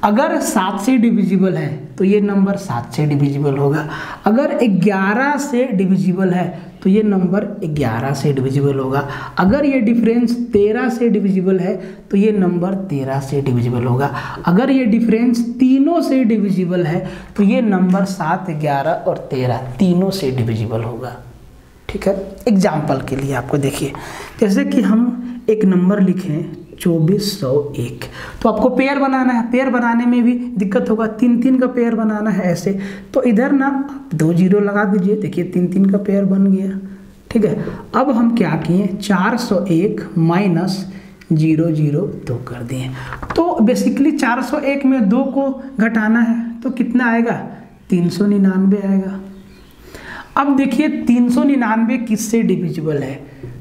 अगर 7 से डिविजिबल है तो ये नंबर 7 से डिविजिबल होगा। अगर 11 से डिविजिबल है तो ये नंबर 11 से डिविजिबल होगा। अगर ये डिफरेंस 13 से डिविजिबल है तो ये नंबर 13 से डिविजिबल होगा। अगर ये डिफरेंस तीनों से डिविजिबल है तो ये नंबर 7, 11 और 13 तीनों से डिविजिबल होगा, ठीक है। एग्जाम्पल के लिए आपको देखिए, जैसे कि हम एक नंबर लिखें 2401। तो आपको पेयर बनाना है, पेयर बनाने में भी दिक्कत होगा, 3-3 का पेयर बनाना है ऐसे। तो इधर ना 2 जीरो लगा दीजिए, देखिए 3-3 का पेयर बन गया, ठीक है। अब हम क्या किए, 401 माइनस 002 कर दिए। तो बेसिकली 401 में 2 को घटाना है तो कितना आएगा, 399 आएगा। अब देखिए 399 किससे डिविजिबल है,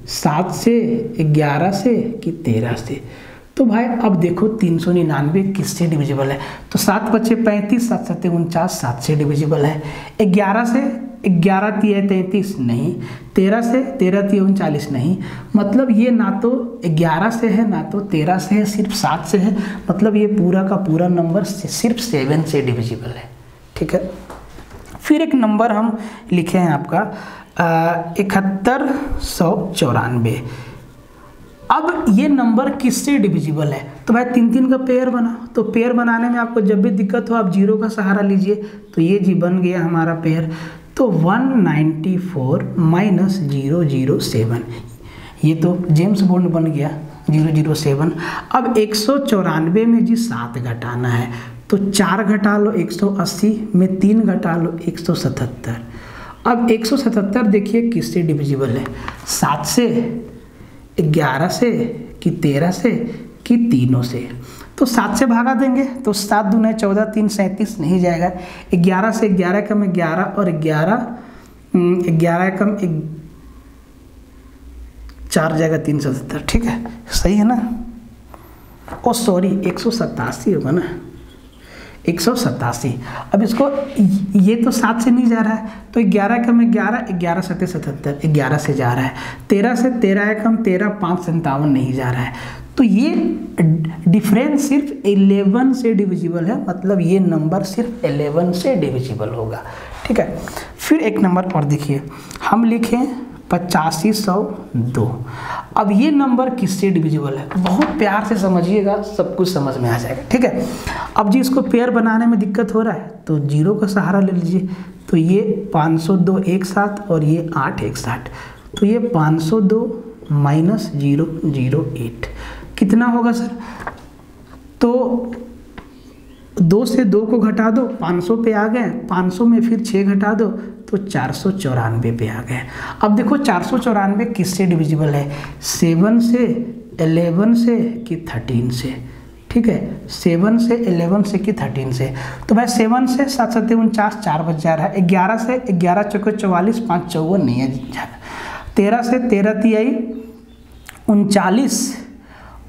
7 से, 11 से कि 13 से। तो भाई अब देखो 399 किससे डिविजिबल है, तो 7 बचे 35, 7 7 49, 7 से डिविजिबल है। 11 से, 11 3 33 नहीं, 13 से, 13 3 39 नहीं। मतलब ये ना तो 11 से है ना तो 13 से है, सिर्फ 7 से है। मतलब ये पूरा का पूरा नंबर सिर्फ 7 से डिविजिबल है, ठीक है। फिर एक नंबर हम लिखे हैं आपका 7194। अब ये नंबर किससे डिविजिबल है, तो भाई 3-3 का पेयर बना। तो पेयर बनाने में आपको जब भी दिक्कत हो आप जीरो का सहारा लीजिए। तो ये जी बन गया हमारा पेयर। तो 194 माइनस 007, ये तो जेम्स बॉन्ड बन गया 007। अब 194 में जी 7 घटाना है, तो 4 घटा लो 180 में 3 घटा लो 177। अब 177 देखिए किससे डिविजिबल है, 7 से, 11 से कि 13 से कि तीनों से। तो 7 से भागा देंगे तो 7 दूने 14, 3 37 नहीं जाएगा। 11 से 11 कम 11 और 11 कम 4 जाएगा 370, ठीक है, सही है ना। ओ सॉरी 187 होगा ना, 187। अब इसको ये तो 7 से नहीं जा रहा है तो 11 कम 11, 11 7 77, 11 से जा रहा है। 13 से 13 कम 13, 5 57 नहीं जा रहा है। तो ये डिफरेंस सिर्फ 11 से डिविजिबल है, मतलब ये नंबर सिर्फ 11 से डिविजिबल होगा, ठीक है। फिर एक नंबर और देखिए, हम लिखें 8502। अब ये नंबर किससे डिविजिबल है, बहुत प्यार से समझिएगा, सब कुछ समझ में आ जाएगा, ठीक है। अब जी इसको पेयर बनाने में दिक्कत हो रहा है तो जीरो का सहारा ले लीजिए। तो ये 502 एक साथ और ये 8 एक साथ। तो ये 502 माइनस 008 कितना होगा सर, तो 2 से 2 को घटा दो, 500 पे आ गए। 500 में फिर 6 घटा दो तो 494 पे आ गए। अब देखो 494 किससे डिविजिबल है, 7 से, 11 से कि 13 से, ठीक है। 7 से, 11 से कि 13 से। तो भाई 7 से 7 7 49, 4 बच जा रहा है। 11 से 11 चौके 44, 5 54 नहीं है जा रहा। 13 से 13 3 39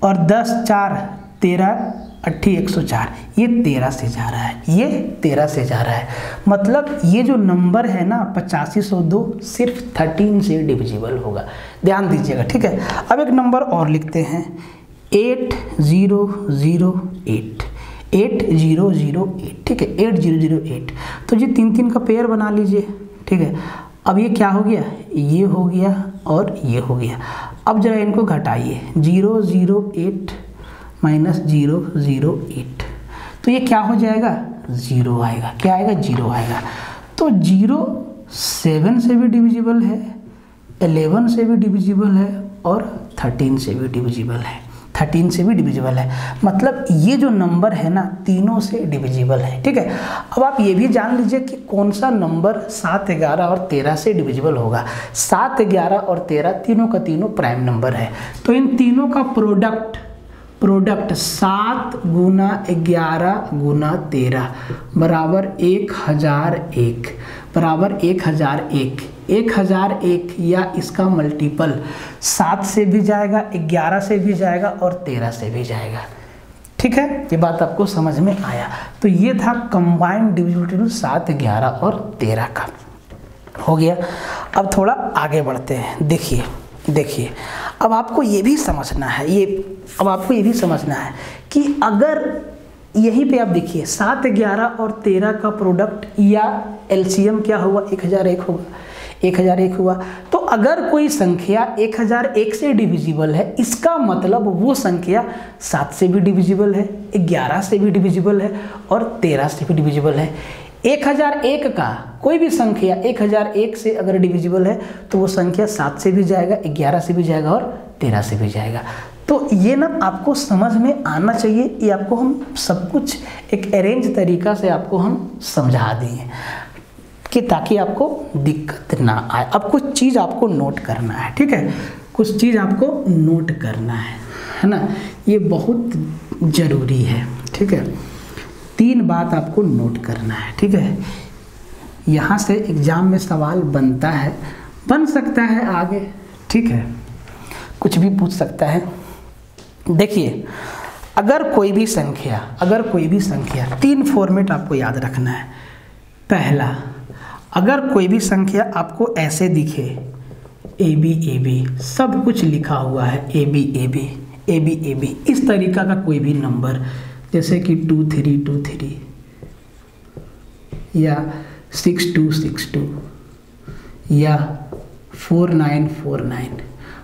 और 10 4 13 80 104, ये 13 से जा रहा है, ये 13 से जा रहा है। मतलब ये जो नंबर है ना 8502 सिर्फ 13 से डिविजिबल होगा, ध्यान दीजिएगा, ठीक है। अब एक नंबर और लिखते हैं 8008, 8008, ठीक है, 8008। तो जी 3-3 का पेयर बना लीजिए, ठीक है। अब ये क्या हो गया, ये हो गया और ये हो गया। अब जरा इनको घटाइए, 008 माइनस 008, तो ये क्या हो जाएगा, 0 आएगा। क्या आएगा, 0 आएगा। तो 0 7 से भी डिविजिबल है, 11 से भी डिविजिबल है और 13 से भी डिविजिबल है, 13 से भी डिविजिबल है। मतलब ये जो नंबर है ना तीनों से डिविजिबल है, ठीक है। अब आप ये भी जान लीजिए कि कौन सा नंबर 7, 11 और 13 से डिविजिबल होगा। 7, 11 और 13 तीनों का तीनों प्राइम नंबर है। तो इन तीनों का प्रोडक्ट 7 गुना 11 गुना 13 बराबर 1001, बराबर 1001। 1001 या इसका मल्टीपल 7 से भी जाएगा, 11 से भी जाएगा और 13 से भी जाएगा, ठीक है। ये बात आपको समझ में आया। तो ये था कंबाइंड डिविजिबिलिटी 7, 11 और 13 का, हो गया। अब थोड़ा आगे बढ़ते हैं। देखिए अब आपको ये भी समझना है, अब आपको ये भी समझना है कि अगर यहीं पे आप देखिए 7, 11 और 13 का प्रोडक्ट या एलसीएम क्या हुआ, 1001 होगा, 1001 हुआ। तो अगर कोई संख्या 1001 से डिविजिबल है, इसका मतलब वो संख्या 7 से भी डिविजिबल है, 11 से भी डिविजिबल है और 13 से भी डिविजिबल है। 1001 का कोई भी संख्या 1001 से अगर डिविजिबल है तो वो संख्या 7 से भी जाएगा, 11 से भी जाएगा और 13 से भी जाएगा। तो ये ना आपको समझ में आना चाहिए, ये आपको हम सब कुछ एक अरेंज तरीका से आपको हम समझा दिए कि ताकि आपको दिक्कत ना आए। अब कुछ चीज़ आपको नोट करना है, ठीक है, कुछ चीज़ आपको नोट करना है ना, ये बहुत ज़रूरी है, ठीक है। 3 बात आपको नोट करना है, ठीक है। यहाँ से एग्ज़ाम में सवाल बनता है, बन सकता है आगे, ठीक है, कुछ भी पूछ सकता है। देखिए, अगर कोई भी संख्या 3 फॉर्मेट आपको याद रखना है। पहला, अगर कोई भी संख्या आपको ऐसे दिखे, ए बी सब कुछ लिखा हुआ है, ए बी, इस तरीका का कोई भी नंबर, जैसे कि 2323 या 6262 या 4949,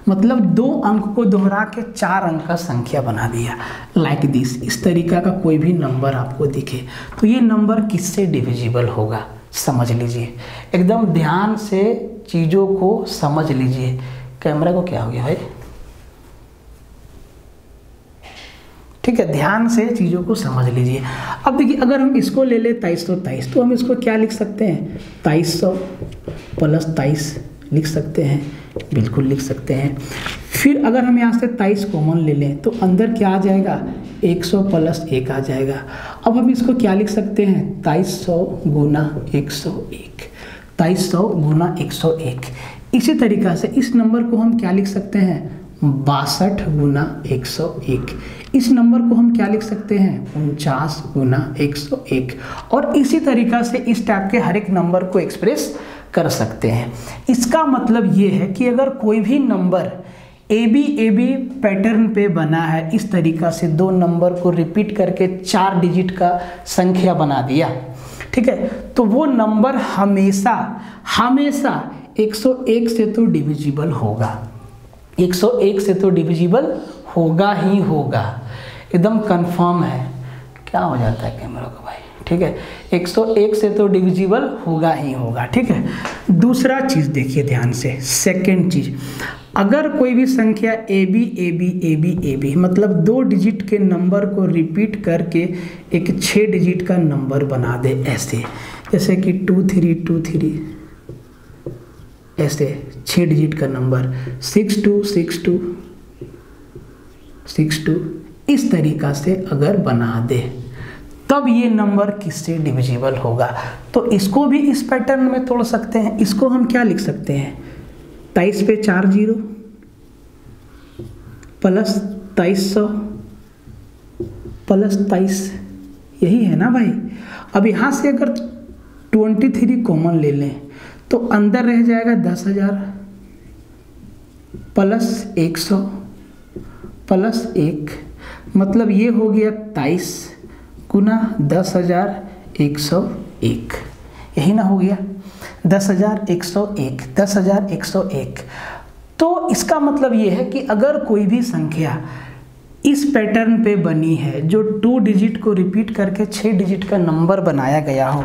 मतलब 2 अंक को दोहरा के 4 अंक का संख्या बना दिया, लाइक दिस। इस तरीका का कोई भी नंबर आपको दिखे तो ये नंबर किससे डिविजिबल होगा, समझ लीजिए। एकदम ध्यान से चीज़ों को समझ लीजिए। कैमरा को क्या हो गया भाई, ठीक है, ध्यान से चीज़ों को समझ लीजिए। अब देखिए, अगर हम इसको ले लें 2323, तो हम इसको क्या लिख सकते हैं, 2300 प्लस 23 लिख सकते हैं, बिल्कुल लिख सकते हैं। फिर अगर हम यहाँ से 23 कॉमन ले लें तो अंदर क्या आ जाएगा, 100 प्लस 1 आ जाएगा। अब हम इसको क्या लिख सकते हैं, 2300 गुना 101, 2300 गुना 101। इसी तरीक़ा से इस नंबर को हम क्या लिख सकते हैं, 62 गुना 101। इस नंबर को हम क्या लिख सकते हैं, 49 गुना 101। और इसी तरीक़ा से इस टाइप के हर एक नंबर को एक्सप्रेस कर सकते हैं। इसका मतलब ये है कि अगर कोई भी नंबर ए बी पैटर्न पे बना है, इस तरीक़ा से 2 नंबर को रिपीट करके 4 डिजिट का संख्या बना दिया, ठीक है, तो वो नंबर हमेशा 101 से तो डिविजिबल होगा, 101 से तो डिविजिबल होगा ही होगा, एकदम कंफर्म है। क्या हो जाता है कैमरा को भाई, ठीक है, 101 से तो डिविजिबल होगा ही होगा, ठीक है। दूसरा चीज़ देखिए ध्यान से, सेकंड चीज़, अगर कोई भी संख्या ए बी मतलब 2 डिजिट के नंबर को रिपीट करके एक 6 डिजिट का नंबर बना दे, ऐसे जैसे कि 2323, ऐसे 6 डिजिट का नंबर, 6262, इस तरीका से अगर बना दे, तब ये नंबर किससे डिविजिबल होगा। तो इसको भी इस पैटर्न में तोड़ सकते हैं। इसको हम क्या लिख सकते हैं, 23 पे 4 0 प्लस 2300 प्लस 23, यही है ना भाई। अब यहाँ से अगर 23 कॉमन ले लें तो अंदर रह जाएगा 10,000 प्लस 100 प्लस 1, मतलब ये हो गया 23 गुना 10,101, यही ना हो गया 10,101। तो इसका मतलब ये है कि अगर कोई भी संख्या इस पैटर्न पे बनी है जो 2 डिजिट को रिपीट करके 6 डिजिट का नंबर बनाया गया हो,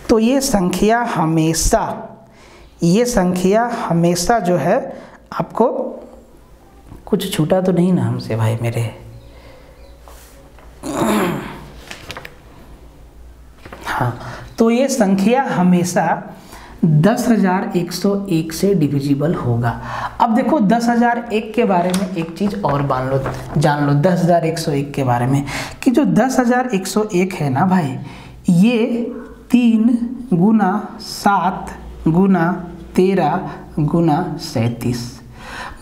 तो ये संख्या हमेशा जो है, आपको कुछ छूटा तो नहीं ना हमसे भाई मेरे, हाँ, तो ये संख्या हमेशा 10,101 से डिविजिबल होगा। अब देखो 10,001 के बारे में एक चीज़ और जान लो 10,101 के बारे में, कि जो 10,101 है ना भाई, ये 3 गुना 7 गुना 13 गुना 37,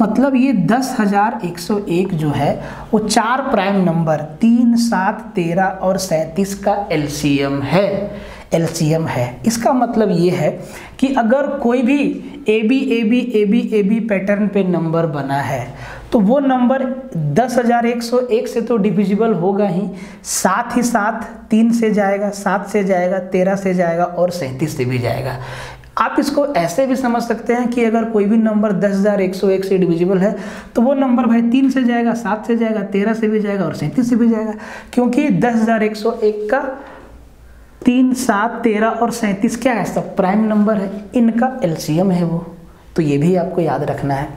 मतलब ये 10,101 जो है वो 4 प्राइम नंबर 3, 7, 13 और 37 का एलसीएम है। इसका मतलब ये है कि अगर कोई भी ए बी पैटर्न पे नंबर बना है तो वो नंबर 10,101 से तो डिविजिबल होगा ही, साथ ही साथ 3 से जाएगा, 7 से जाएगा, 13 से जाएगा और 37 से भी जाएगा। आप इसको ऐसे भी समझ सकते हैं कि अगर कोई भी नंबर 10,101 से डिविजिबल है तो वो नंबर भाई 3 से जाएगा, 7 से जाएगा, 13 से भी जाएगा और 37 से भी जाएगा, क्योंकि 10,101 का 3, 7, 13 और 37 क्या है, सब प्राइम नंबर है, इनका एलसीएम है वो। तो ये भी आपको याद रखना है।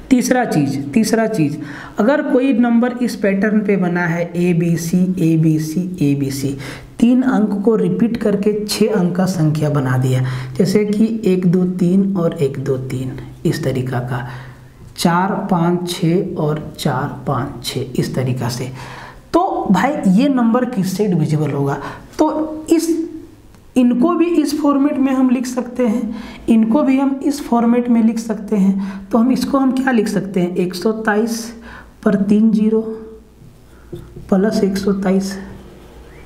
तीसरा चीज़ अगर कोई नंबर इस पैटर्न पे बना है ABC ABC ABC, 3 अंक को रिपीट करके 6 अंक का संख्या बना दिया, जैसे कि 1 2 3 और 1 2 3 इस तरीका का, 4 5 6 और 4 5 6 इस तरीका से, तो भाई ये नंबर किससे डिविजिबल होगा? तो इनको भी इस फॉर्मेट में हम लिख सकते हैं, इनको भी हम इस फॉर्मेट में लिख सकते हैं। तो इसको हम क्या लिख सकते हैं? 127 पर 3 0 प्लस 127,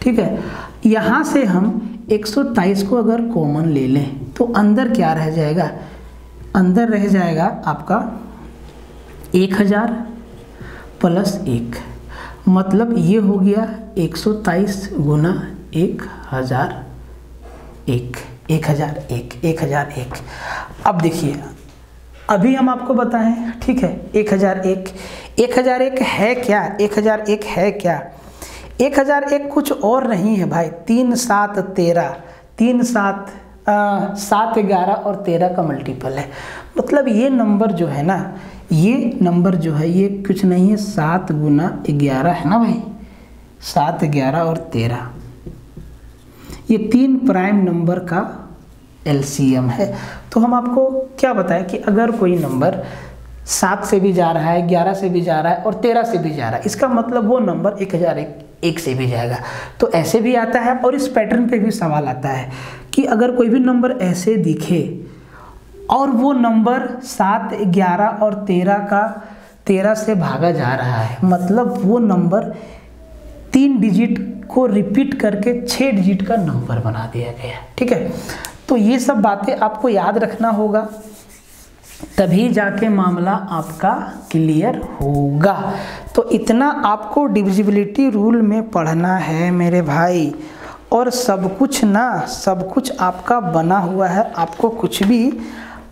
ठीक है। यहाँ से हम 127 को अगर कॉमन ले लें तो अंदर क्या रह जाएगा? अंदर रह जाएगा आपका 1000 प्लस 1, मतलब ये हो गया 127 गुना 1001। अब देखिए, अभी हम आपको बताएं, ठीक है, 1001 है क्या? 1001 है क्या? 1001 कुछ और नहीं है भाई, 3 7 13, 3 7 7 11 और 13 का मल्टीपल है। मतलब ये नंबर जो है ना, ये नंबर जो है ये कुछ नहीं है, 7 गुना 11 है ना भाई, 7 11 और 13, ये 3 प्राइम नंबर का LCM है। तो हम आपको क्या बताएं कि अगर कोई नंबर 7 से भी जा रहा है, 11 से भी जा रहा है और 13 से भी जा रहा है, इसका मतलब वो नंबर 1001 से भी जाएगा। तो ऐसे भी आता है, और इस पैटर्न पे भी सवाल आता है कि अगर कोई भी नंबर ऐसे दिखे और वो नंबर 7 11 और 13 से भागा जा रहा है, मतलब वो नंबर 3 डिजिट को रिपीट करके 6 डिजिट का नंबर बना दिया गया, ठीक है। तो ये सब बातें आपको याद रखना होगा, तभी जाके मामला आपका क्लियर होगा। तो इतना आपको डिविजिबिलिटी रूल में पढ़ना है मेरे भाई, और सब कुछ आपका बना हुआ है, आपको कुछ भी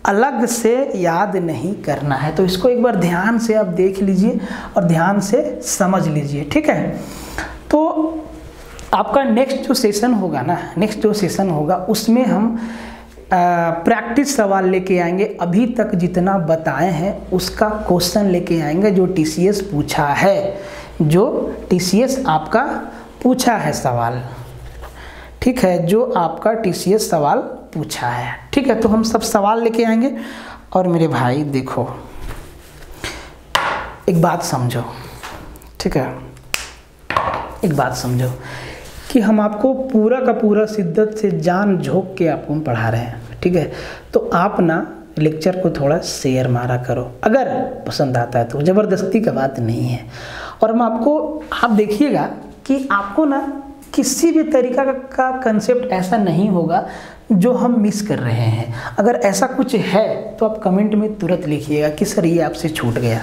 अलग से याद नहीं करना है। तो इसको एक बार ध्यान से आप देख लीजिए और ध्यान से समझ लीजिए, ठीक है। तो आपका नेक्स्ट जो सेशन होगा उसमें हम प्रैक्टिस सवाल लेके आएंगे। अभी तक जितना बताए हैं उसका क्वेश्चन लेके आएंगे जो TCS पूछा है, जो TCS आपका पूछा है सवाल, ठीक है, जो आपका TCS सवाल पूछा है, ठीक है। तो हम सब सवाल लेके आएंगे। और मेरे भाई देखो, एक बात समझो, ठीक है, एक बात समझो कि हम आपको पूरा का पूरा शिद्दत से जान झोंक के आपको हम पढ़ा रहे हैं, ठीक है। तो आप ना लेक्चर को थोड़ा शेयर मारा करो, अगर पसंद आता है तो, ज़बरदस्ती का बात नहीं है। और हम आपको, आप देखिएगा कि आपको ना किसी भी तरीका का कंसेप्ट ऐसा नहीं होगा जो हम मिस कर रहे हैं। अगर ऐसा कुछ है तो आप कमेंट में तुरंत लिखिएगा कि सर ये आपसे छूट गया।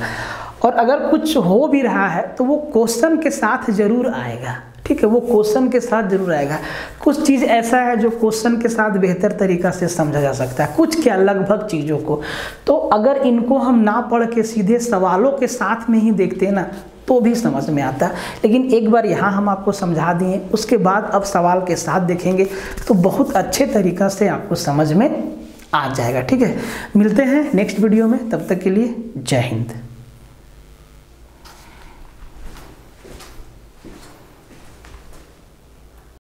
और अगर कुछ हो भी रहा है तो वो क्वेश्चन के साथ ज़रूर आएगा, ठीक है, वो क्वेश्चन के साथ जरूर आएगा। कुछ चीज़ ऐसा है जो क्वेश्चन के साथ बेहतर तरीका से समझा जा सकता है, कुछ क्या लगभग चीज़ों को। तो अगर इनको हम ना पढ़ के सीधे सवालों के साथ में ही देखते हैं ना तो भी समझ में आता है। लेकिन एक बार यहाँ हम आपको समझा दिए, उसके बाद अब सवाल के साथ देखेंगे तो बहुत अच्छे तरीक़ा से आपको समझ में आ जाएगा, ठीक है। मिलते हैं नेक्स्ट वीडियो में, तब तक के लिए जय हिंद।